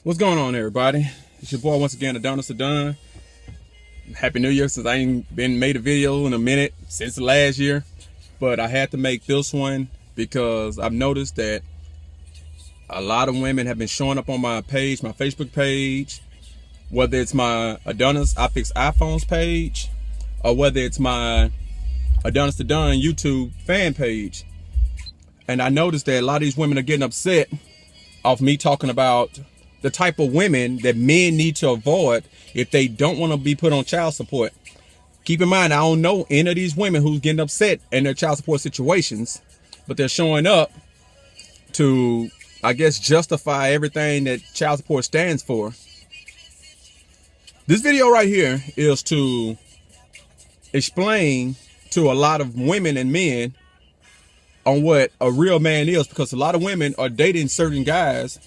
What's going on, everybody? It's your boy once again, Adonusdadon. Happy New Year, since I ain't been made a video in a minute since last year. But I had to make this one because I've noticed that a lot of women have been showing up on my page, my Facebook page, whether it's my Adonis I Fix iPhones page, or whether it's my Adonusdadon YouTube fan page. And I noticed that a lot of these women are getting upset off me talking about the type of women that men need to avoid if they don't want to be put on child support. Keep in mind, I don't know any of these women who's getting upset in their child support situations, but they're showing up to, I guess, justify everything that child support stands for. This video right here is to explain to a lot of women and men on what a real man is, because a lot of women are dating certain guys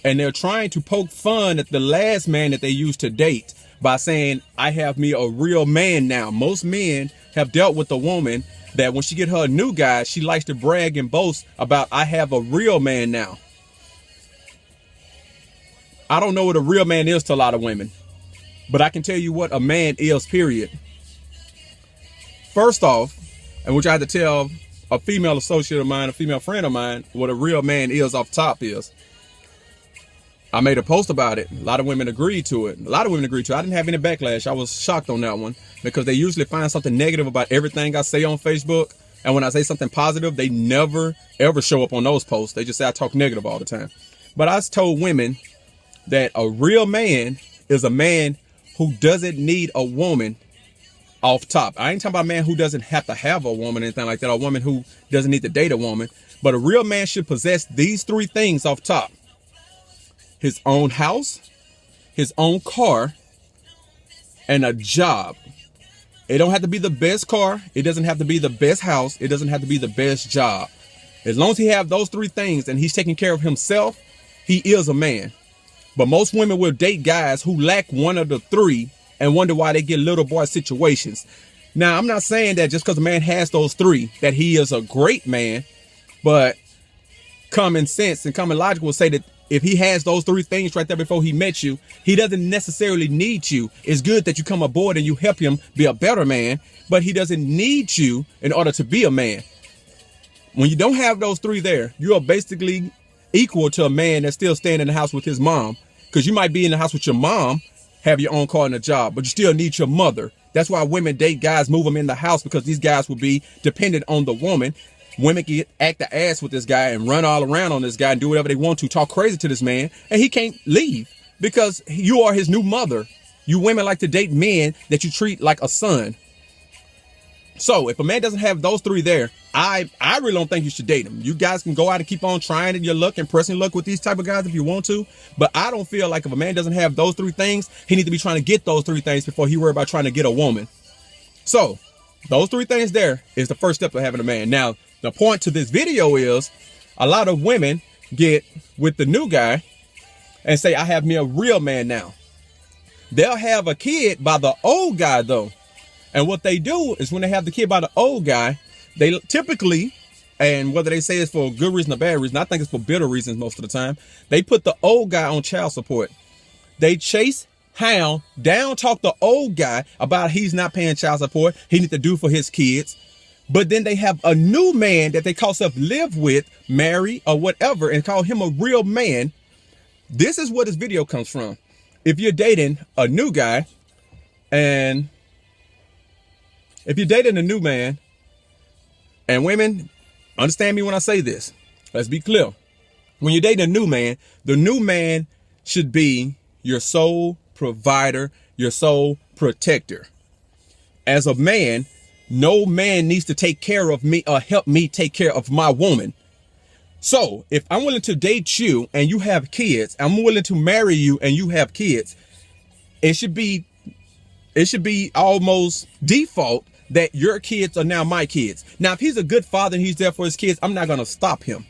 and they're trying to poke fun at the last man that they used to date by saying, I have me a real man now. Most men have dealt with a woman that when she get her a new guy, she likes to brag and boast about, I have a real man now. I don't know what a real man is to a lot of women, but I can tell you what a man is, period. First off, and which I had to tell a female associate of mine, a female friend of mine, what a real man is off top is. I made a post about it. A lot of women agreed to it. I didn't have any backlash. I was shocked on that one because they usually find something negative about everything I say on Facebook. And when I say something positive, they never, ever show up on those posts. They just say I talk negative all the time. But I told women that a real man is a man who doesn't need a woman off top. I ain't talking about a man who doesn't have to have a woman or anything like that, or a woman who doesn't need to date a woman. But a real man should possess these three things off top: his own house, his own car, and a job. It don't have to be the best car. It doesn't have to be the best house. It doesn't have to be the best job. As long as he have those three things and he's taking care of himself, he is a man. But most women will date guys who lack one of the three and wonder why they get little boy situations. Now, I'm not saying that just because a man has those three, that he is a great man, but common sense and common logic will say that if he has those three things right there before he met you, he doesn't necessarily need you. It's good that you come aboard and you help him be a better man, but he doesn't need you in order to be a man. When you don't have those three there, you are basically equal to a man that's still staying in the house with his mom, because you might be in the house with your mom, have your own car and a job, but you still need your mother. That's why women date guys, move them in the house, because these guys will be dependent on the woman. Women can act the ass with this guy and run all around on this guy and do whatever they want to, talk crazy to this man, and he can't leave because you are his new mother. You women like to date men that you treat like a son. So if a man doesn't have those three there, I really don't think you should date him. You guys can go out and keep on trying your luck and pressing luck with these type of guys if you want to, but I don't feel like if a man doesn't have those three things, he needs to be trying to get those three things before he worry about trying to get a woman. So those three things there is the first step of having a man. Now, the point to this video is a lot of women get with the new guy and say, I have me a real man now. They'll have a kid by the old guy though. And what they do is when they have the kid by the old guy, they typically, and whether they say it's for a good reason or bad reason, I think it's for bitter reasons most of the time, they put the old guy on child support. They chase, hound, down talk the old guy about he's not paying child support, he needs to do for his kids. But then they have a new man that they call self live with, marry, or whatever, and call him a real man. This is where this video comes from. If you're dating a new guy, and if you're dating a new man, and women, understand me when I say this, let's be clear. When you're dating a new man, the new man should be your sole provider, your sole protector. As a man, no man needs to take care of me or help me take care of my woman. So if I'm willing to date you and you have kids, I'm willing to marry you and you have kids, it should be almost default that your kids are now my kids. Now, if he's a good father and he's there for his kids, I'm not going to stop him.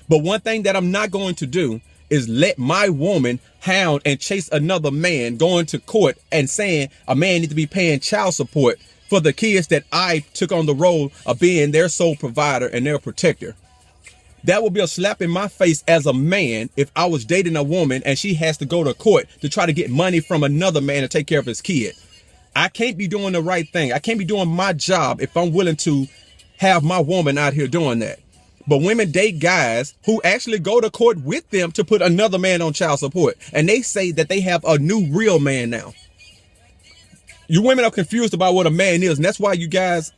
But one thing that I'm not going to do is let my woman hound and chase another man, going to court and saying a man needs to be paying child support for the kids that I took on the role of being their sole provider and their protector. That would be a slap in my face as a man if I was dating a woman and she has to go to court to try to get money from another man to take care of his kid. I can't be doing the right thing. I can't be doing my job if I'm willing to have my woman out here doing that. But women date guys who actually go to court with them to put another man on child support. And they say that they have a new real man now. You women are confused about what a man is. And that's why you guys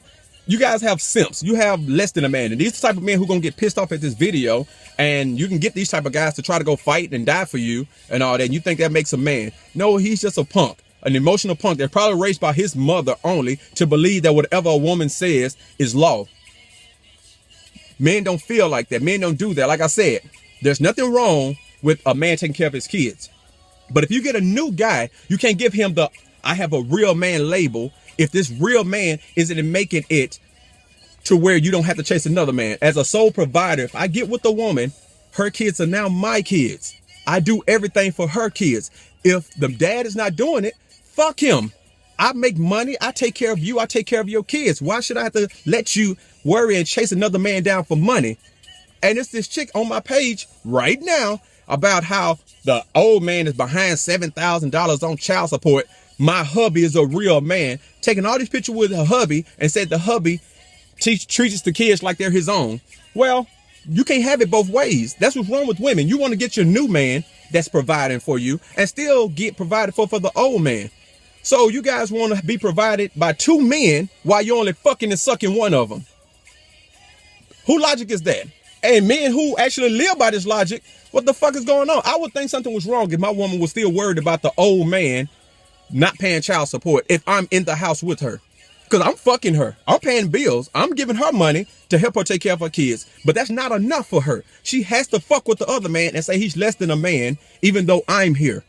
have simps. You have less than a man. And these are the type of men who are going to get pissed off at this video. And you can get these type of guys to try to go fight and die for you and all that. And you think that makes a man. No, he's just a punk. An emotional punk that's probably raised by his mother only to believe that whatever a woman says is law. Men don't feel like that. Men don't do that. Like I said, there's nothing wrong with a man taking care of his kids. But if you get a new guy, you can't give him the I have a real man label if this real man isn't making it to where you don't have to chase another man. As a sole provider, if I get with the woman, her kids are now my kids. I do everything for her kids. If the dad is not doing it, fuck him. I make money. I take care of you. I take care of your kids. Why should I have to let you worry and chase another man down for money? And it's this chick on my page right now about how the old man is behind $7,000 on child support. My hubby is a real man, taking all these pictures with her hubby and said the hubby treats the kids like they're his own. Well, you can't have it both ways. That's what's wrong with women. You want to get your new man that's providing for you and still get provided for the old man. So you guys want to be provided by two men while you're only fucking and sucking one of them. Who logic is that? And men who actually live by this logic, what the fuck is going on? I would think something was wrong if my woman was still worried about the old man not paying child support if I'm in the house with her. Because I'm fucking her. I'm paying bills. I'm giving her money to help her take care of her kids. But that's not enough for her. She has to fuck with the other man and say he's less than a man, even though I'm here.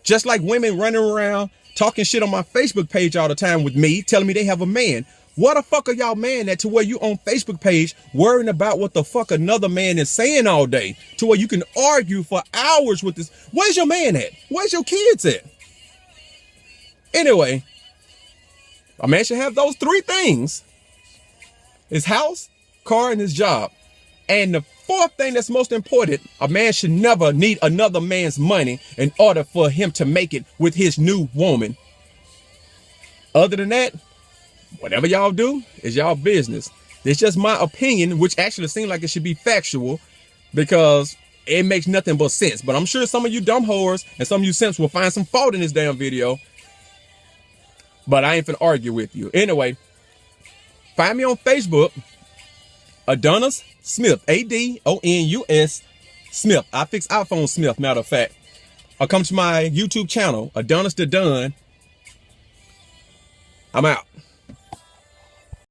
Just like women running around talking shit on my Facebook page all the time with me, telling me they have a man. What the fuck are y'all man at to where you on Facebook page worrying about what the fuck another man is saying all day to where you can argue for hours with this? Where's your man at? Where's your kids at? Anyway, a man should have those three things: his house, car, and his job. And the fourth thing that's most important, a man should never need another man's money in order for him to make it with his new woman. Other than that, whatever y'all do is y'all business. It's just my opinion, which actually seems like it should be factual because it makes nothing but sense. But I'm sure some of you dumb whores and some of you simps will find some fault in this damn video. But I ain't finna argue with you. Anyway, find me on Facebook, Adonus Smith, Adonus Smith. I fix iPhone Smith, matter of fact. Or come to my YouTube channel, Adonusdadon. I'm out.